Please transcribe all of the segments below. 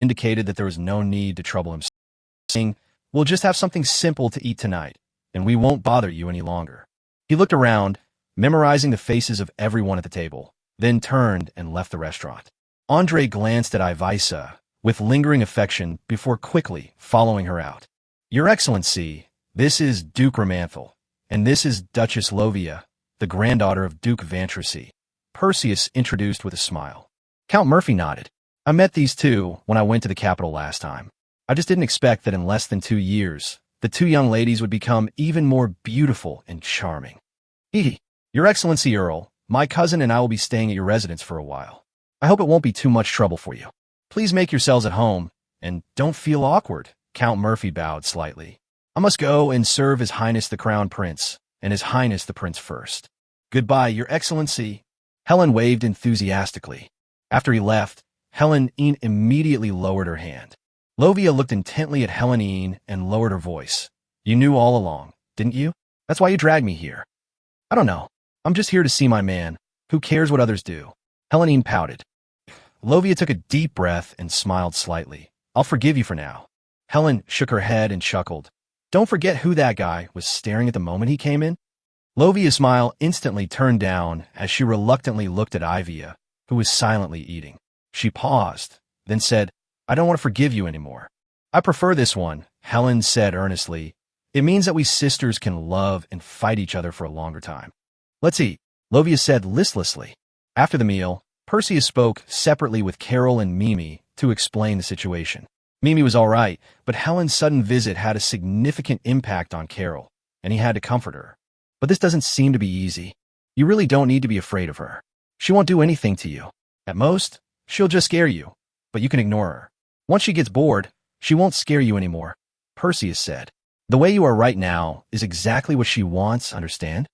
indicated that there was no need to trouble him, saying, "We'll just have something simple to eat tonight, and we won't bother you any longer." He looked around, memorizing the faces of everyone at the table, then turned and left the restaurant. Andre glanced at Ivisa with lingering affection before quickly following her out. "Your Excellency, this is Duke Romanthal, and this is Duchess Lovia, the granddaughter of Duke Vantresy," Perseus introduced with a smile. Count Murphy nodded. "I met these two when I went to the capital last time. I just didn't expect that in less than 2 years, the two young ladies would become even more beautiful and charming." "Your Excellency Earl, my cousin and I will be staying at your residence for a while. I hope it won't be too much trouble for you. Please make yourselves at home, and don't feel awkward." Count Murphy bowed slightly. "I must go and serve His Highness the Crown Prince, and His Highness the Prince first." "Goodbye, Your Excellency." Helen waved enthusiastically. After he left, Helene immediately lowered her hand. Lovia looked intently at Helene and lowered her voice. "You knew all along, didn't you? That's why you dragged me here." "I don't know. I'm just here to see my man. Who cares what others do?" Helene pouted. Lovia took a deep breath and smiled slightly. "I'll forgive you for now." Helen shook her head and chuckled. "Don't forget who that guy was staring at the moment he came in." Lovia's smile instantly turned down as she reluctantly looked at Ivia, who was silently eating. She paused, then said, "I don't want to forgive you anymore." "I prefer this one," Helen said earnestly. "It means that we sisters can love and fight each other for a longer time." "Let's eat," Lovia said listlessly. After the meal, Perseus spoke separately with Carol and Mimi to explain the situation. Mimi was all right, but Helen's sudden visit had a significant impact on Carol, and he had to comfort her. "But this doesn't seem to be easy. You really don't need to be afraid of her. She won't do anything to you. At most, she'll just scare you, but you can ignore her. Once she gets bored, she won't scare you anymore," Perseus said. "The way you are right now is exactly what she wants, understand?"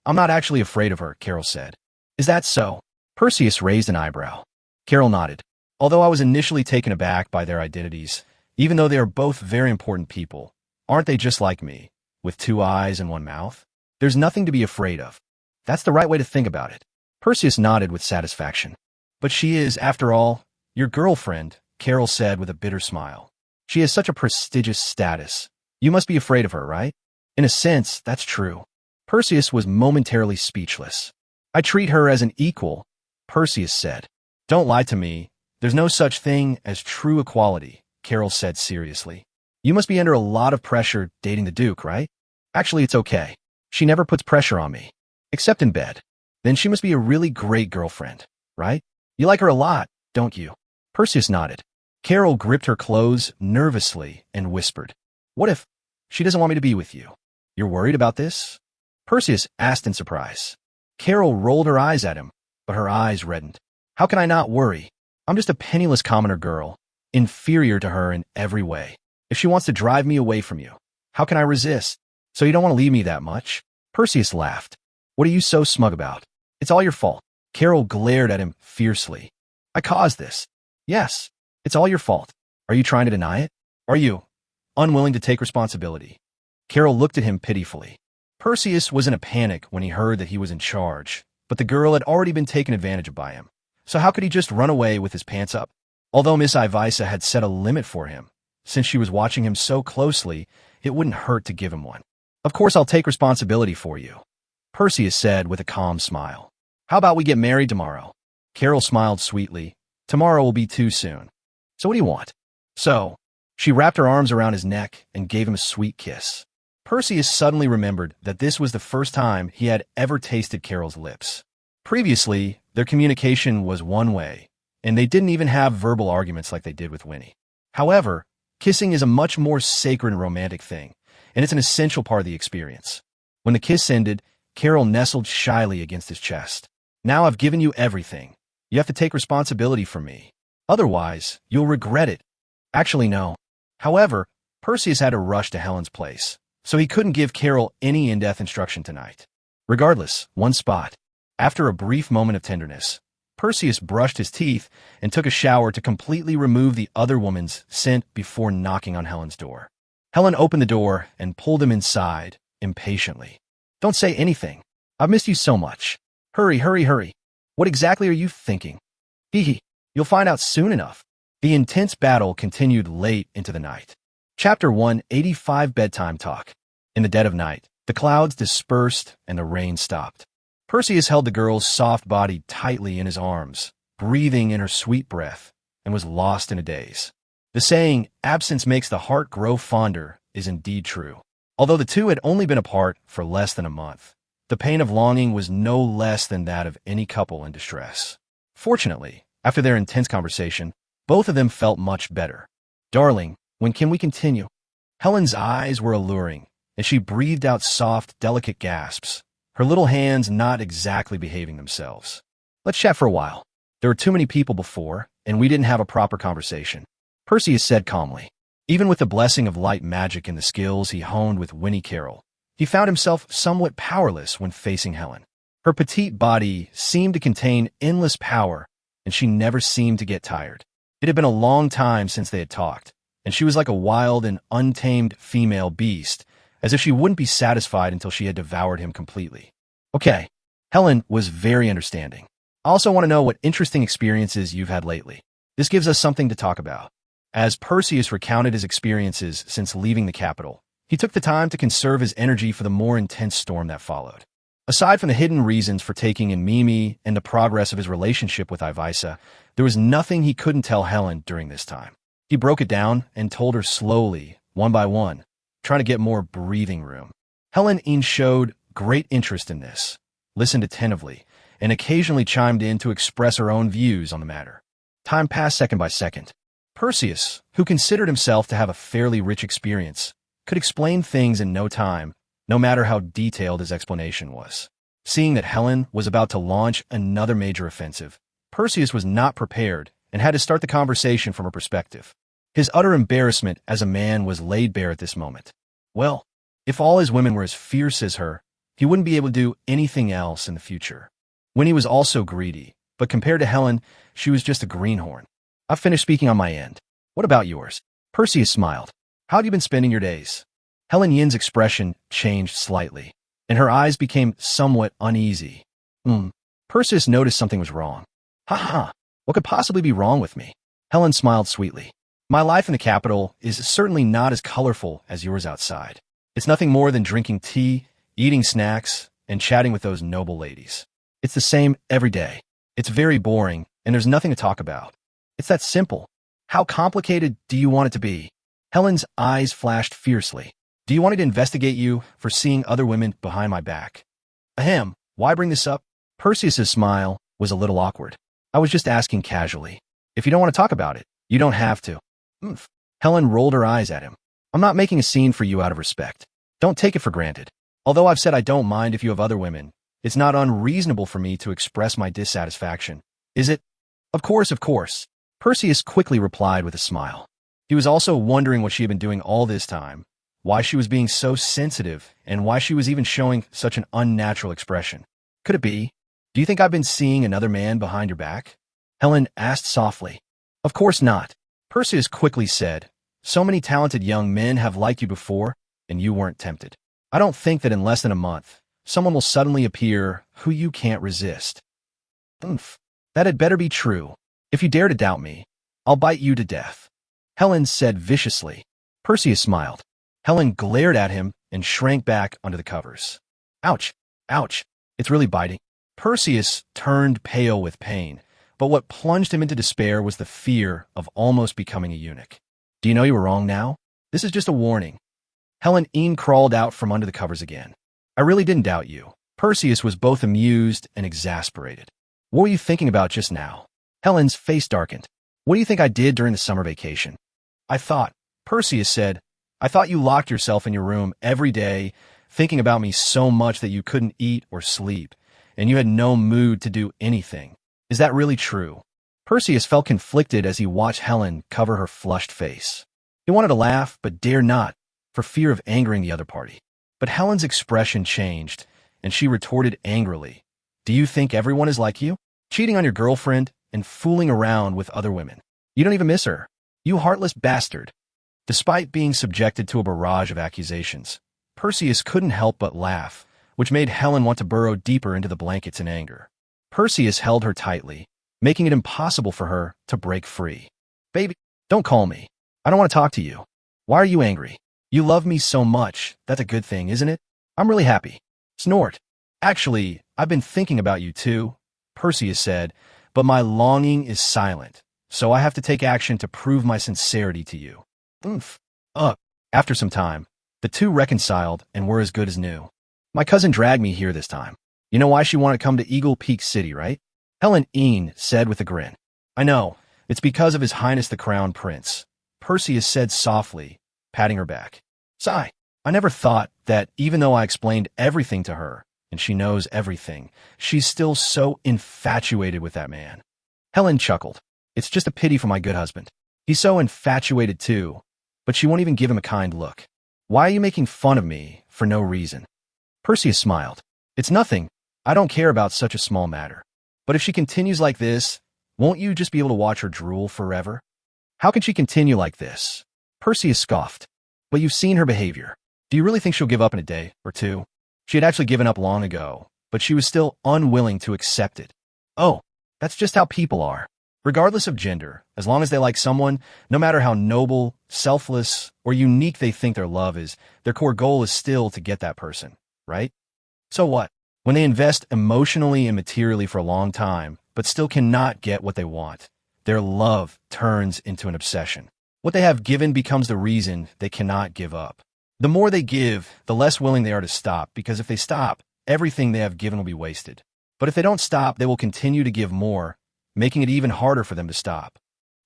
I'm not actually afraid of her," Carol said. "Is that so?" Perseus raised an eyebrow. Carol nodded. "Although I was initially taken aback by their identities, even though they are both very important people, aren't they just like me, with 2 eyes and 1 mouth? There's nothing to be afraid of. That's the right way to think about it." Perseus nodded with satisfaction. "But she is, after all, your girlfriend," Carol said with a bitter smile. "She has such a prestigious status. You must be afraid of her, right?" "In a sense, that's true." Perseus was momentarily speechless. "I treat her as an equal," Perseus said. "Don't lie to me. There's no such thing as true equality," Carol said seriously. "You must be under a lot of pressure dating the Duke, right?" "Actually, it's okay. She never puts pressure on me. Except in bed. Then she must be a really great girlfriend, right? You like her a lot, don't you?" Perseus nodded. Carol gripped her clothes nervously and whispered, "What if she doesn't want me to be with you? You're worried about this?" Perseus asked in surprise. Carol rolled her eyes at him, but her eyes reddened. "How can I not worry? I'm just a penniless commoner girl, inferior to her in every way. If she wants to drive me away from you, how can I resist? So you don't want to leave me that much?" Perseus laughed. "What are you so smug about? It's all your fault." Carol glared at him fiercely. "I caused this. Yes, it's all your fault. Are you trying to deny it? Are you unwilling to take responsibility?" Carol looked at him pitifully. Perseus was in a panic when he heard that he was in charge, but the girl had already been taken advantage of by him. So how could he just run away with his pants up? Although Miss Ivisa had set a limit for him, since she was watching him so closely, it wouldn't hurt to give him one. "Of course I'll take responsibility for you," Perseus said with a calm smile. "How about we get married tomorrow?" Carol smiled sweetly. "Tomorrow will be too soon. So what do you want?" "So," she wrapped her arms around his neck and gave him a sweet kiss. Perseus suddenly remembered that this was the first time he had ever tasted Carol's lips. Previously, their communication was one way, and they didn't even have verbal arguments like they did with Winnie. However, kissing is a much more sacred and romantic thing, and it's an essential part of the experience. When the kiss ended, Carol nestled shyly against his chest. "Now I've given you everything. You have to take responsibility for me. Otherwise, you'll regret it." Actually, no. However, Perseus had to rush to Helen's place, so he couldn't give Carol any in-depth instruction tonight. Regardless, one spot. After a brief moment of tenderness, Perseus brushed his teeth and took a shower to completely remove the other woman's scent before knocking on Helen's door. Helen opened the door and pulled him inside, impatiently. "Don't say anything. I've missed you so much. Hurry, hurry, hurry. What exactly are you thinking?" You'll find out soon enough." The intense battle continued late into the night. Chapter 185 Bedtime Talk. In the dead of night, the clouds dispersed and the rain stopped. Perseus held the girl's soft body tightly in his arms, breathing in her sweet breath, and was lost in a daze. The saying, "Absence makes the heart grow fonder," is indeed true. Although the two had only been apart for less than a month, the pain of longing was no less than that of any couple in distress. Fortunately, after their intense conversation, both of them felt much better. "Darling, when can we continue?" Helen's eyes were alluring, and she breathed out soft, delicate gasps, her little hands not exactly behaving themselves. "Let's chat for a while. There were too many people before, and we didn't have a proper conversation," Perseus said calmly. Even with the blessing of light magic and the skills he honed with Winnie Carroll, he found himself somewhat powerless when facing Helen. Her petite body seemed to contain endless power, and she never seemed to get tired. It had been a long time since they had talked, and she was like a wild and untamed female beast, as if she wouldn't be satisfied until she had devoured him completely. "Okay." Helen was very understanding. "I also want to know what interesting experiences you've had lately. This gives us something to talk about." As Perseus recounted his experiences since leaving the capital, he took the time to conserve his energy for the more intense storm that followed. Aside from the hidden reasons for taking in Mimi and the progress of his relationship with Ivisa, there was nothing he couldn't tell Helen during this time. He broke it down and told her slowly, one by one, trying to get more breathing room. Helen showed great interest in this, listened attentively, and occasionally chimed in to express her own views on the matter. Time passed second by second. Perseus, who considered himself to have a fairly rich experience, could explain things in no time, no matter how detailed his explanation was. Seeing that Helen was about to launch another major offensive, Perseus was not prepared and had to start the conversation from her perspective. His utter embarrassment as a man was laid bare at this moment. Well, if all his women were as fierce as her, he wouldn't be able to do anything else in the future. Winnie was also greedy, but compared to Helen, she was just a greenhorn. "I've finished speaking on my end. What about yours?" Perseus smiled. "How have you been spending your days?" Helen Yin's expression changed slightly, and her eyes became somewhat uneasy. Perseus noticed something was wrong. "Ha! What could possibly be wrong with me?" Helen smiled sweetly. "My life in the capital is certainly not as colorful as yours outside. It's nothing more than drinking tea, eating snacks, and chatting with those noble ladies. It's the same every day. It's very boring, and there's nothing to talk about. It's that simple. How complicated do you want it to be?" Helen's eyes flashed fiercely. "Do you want me to investigate you for seeing other women behind my back?" "Ahem, why bring this up?" Perseus's smile was a little awkward. "I was just asking casually. If you don't want to talk about it, you don't have to." Helen rolled her eyes at him. "I'm not making a scene for you out of respect. Don't take it for granted. Although I've said I don't mind if you have other women, it's not unreasonable for me to express my dissatisfaction. Is it?" Of course. Perseus quickly replied with a smile. He was also wondering what she had been doing all this time, why she was being so sensitive, and why she was even showing such an unnatural expression. Could it be? "Do you think I've been seeing another man behind your back?" Helen asked softly. "Of course not." Perseus quickly said, "So many talented young men have liked you before, and you weren't tempted. I don't think that in less than a month, someone will suddenly appear who you can't resist." "That had better be true. If you dare to doubt me, I'll bite you to death," Helen said viciously. Perseus smiled. Helen glared at him and shrank back under the covers. Ouch! It's really biting." Perseus turned pale with pain, but what plunged him into despair was the fear of almost becoming a eunuch. "Do you know you were wrong now? This is just a warning." Helen crawled out from under the covers again. "I really didn't doubt you." Perseus was both amused and exasperated. "What were you thinking about just now?" Helen's face darkened. "What do you think I did during the summer vacation?" Perseus said, "I thought you locked yourself in your room every day, thinking about me so much that you couldn't eat or sleep, and you had no mood to do anything. Is that really true?" Perseus felt conflicted as he watched Helen cover her flushed face. He wanted to laugh, but dared not, for fear of angering the other party. But Helen's expression changed, and she retorted angrily, "Do you think everyone is like you? Cheating on your girlfriend and fooling around with other women. You don't even miss her. You heartless bastard." Despite being subjected to a barrage of accusations, Perseus couldn't help but laugh, which made Helen want to burrow deeper into the blankets in anger. Perseus held her tightly, making it impossible for her to break free. Baby, don't call me. I don't want to talk to you. Why are you angry? You love me so much. That's a good thing, isn't it? I'm really happy. Snort. Actually, I've been thinking about you too, Perseus said, but my longing is silent, so I have to take action to prove my sincerity to you. Oomph. After some time, the two reconciled and were as good as new. My cousin dragged me here this time. You know why she wanted to come to Eagle Peak City, right? Helen Ean said with a grin. I know. It's because of His Highness the Crown Prince, Perseus said softly, patting her back. Sigh. I never thought that even though I explained everything to her, and she knows everything, she's still so infatuated with that man. Helen chuckled. It's just a pity for my good husband. He's so infatuated too, but she won't even give him a kind look. Why are you making fun of me for no reason? Perseus smiled. It's nothing. I don't care about such a small matter. But if she continues like this, won't you just be able to watch her drool forever? How can she continue like this? Perseus scoffed. But you've seen her behavior. Do you really think she'll give up in a day or two? She had actually given up long ago, but she was still unwilling to accept it. Oh, that's just how people are. Regardless of gender, as long as they like someone, no matter how noble, selfless, or unique they think their love is, their core goal is still to get that person, right? So what? When they invest emotionally and materially for a long time, but still cannot get what they want, their love turns into an obsession. What they have given becomes the reason they cannot give up. The more they give, the less willing they are to stop, because if they stop, everything they have given will be wasted. But if they don't stop, they will continue to give more, making it even harder for them to stop.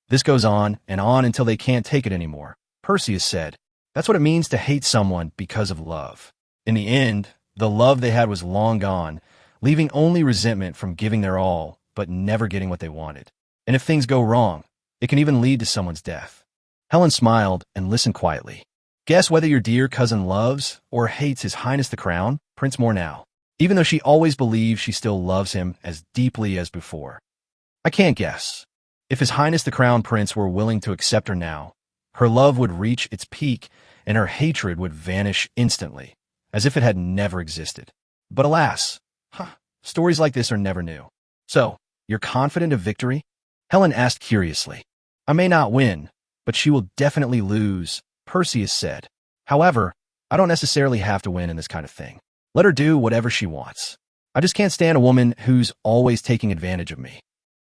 This goes on and on until they can't take it anymore. Perseus said, that's what it means to hate someone because of love. In the end, the love they had was long gone, leaving only resentment from giving their all, but never getting what they wanted. And if things go wrong, it can even lead to someone's death. Helen smiled and listened quietly. Guess whether your dear cousin loves or hates His Highness the Crown, Prince Mornau, even though she always believes she still loves him as deeply as before. I can't guess. If His Highness the Crown Prince were willing to accept her now, her love would reach its peak and her hatred would vanish instantly, as if it had never existed. But alas, stories like this are never new. So, you're confident of victory? Helen asked curiously. I may not win, but she will definitely lose, Perseus said. However, I don't necessarily have to win in this kind of thing. Let her do whatever she wants. I just can't stand a woman who's always taking advantage of me.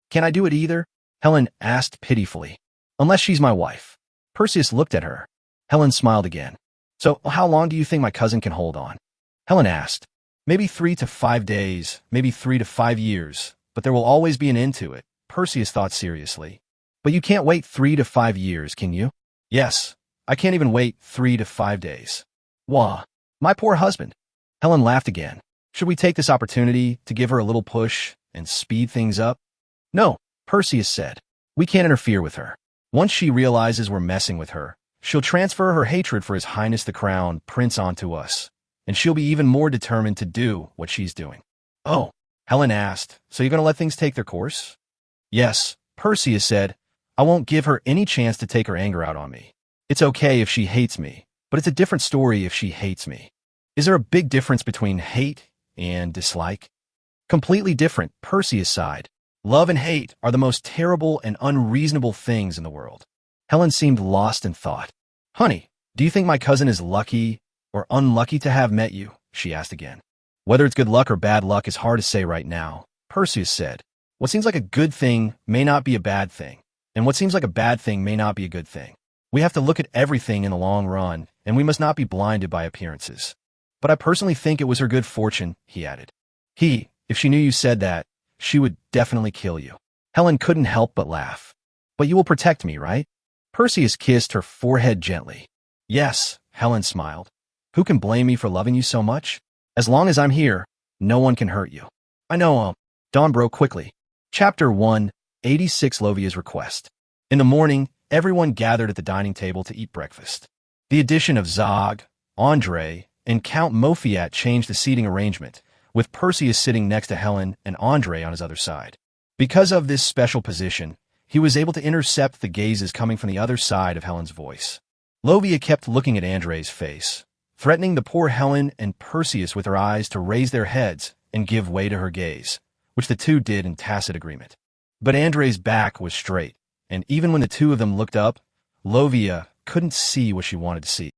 Can I do it either? Helen asked pitifully. Unless she's my wife. Perseus looked at her. Helen smiled again. So how long do you think my cousin can hold on? Helen asked. Maybe 3 to 5 days, maybe 3 to 5 years, but there will always be an end to it, Perseus thought seriously. But you can't wait 3 to 5 years, can you? Yes, I can't even wait 3 to 5 days. Wah, my poor husband. Helen laughed again. Should we take this opportunity to give her a little push and speed things up? No, Perseus said. We can't interfere with her. Once she realizes we're messing with her, she'll transfer her hatred for His Highness the Crown Prince onto us, and she'll be even more determined to do what she's doing. Oh, Helen asked, so you're going to let things take their course? Yes, Perseus said. I won't give her any chance to take her anger out on me. It's okay if she hates me, but it's a different story if she hates me. Is there a big difference between hate and dislike? Completely different, Perseus sighed. Love and hate are the most terrible and unreasonable things in the world. Helen seemed lost in thought. Honey, do you think my cousin is lucky or unlucky to have met you? She asked again. Whether it's good luck or bad luck is hard to say right now, Perseus said. What seems like a good thing may not be a bad thing, and what seems like a bad thing may not be a good thing. We have to look at everything in the long run, and we must not be blinded by appearances. But I personally think it was her good fortune, he added. If she knew you said that, she would definitely kill you. Helen couldn't help but laugh. But you will protect me, right? Perseus kissed her forehead gently. Yes, Helen smiled. Who can blame me for loving you so much? As long as I'm here, no one can hurt you. I know, Dawn broke quickly. Chapter 1, 86 Lovia's Request. In the morning, everyone gathered at the dining table to eat breakfast. The addition of Zog, Andre, and Count Mofiat changed the seating arrangement, with Perseus sitting next to Helen and Andre on his other side. Because of this special position, he was able to intercept the gazes coming from the other side of Helen's voice. Lovia kept looking at Andre's face, threatening the poor Helen and Perseus with her eyes to raise their heads and give way to her gaze, which the two did in tacit agreement. But Andre's back was straight, And even when the two of them looked up, Lovia couldn't see what she wanted to see.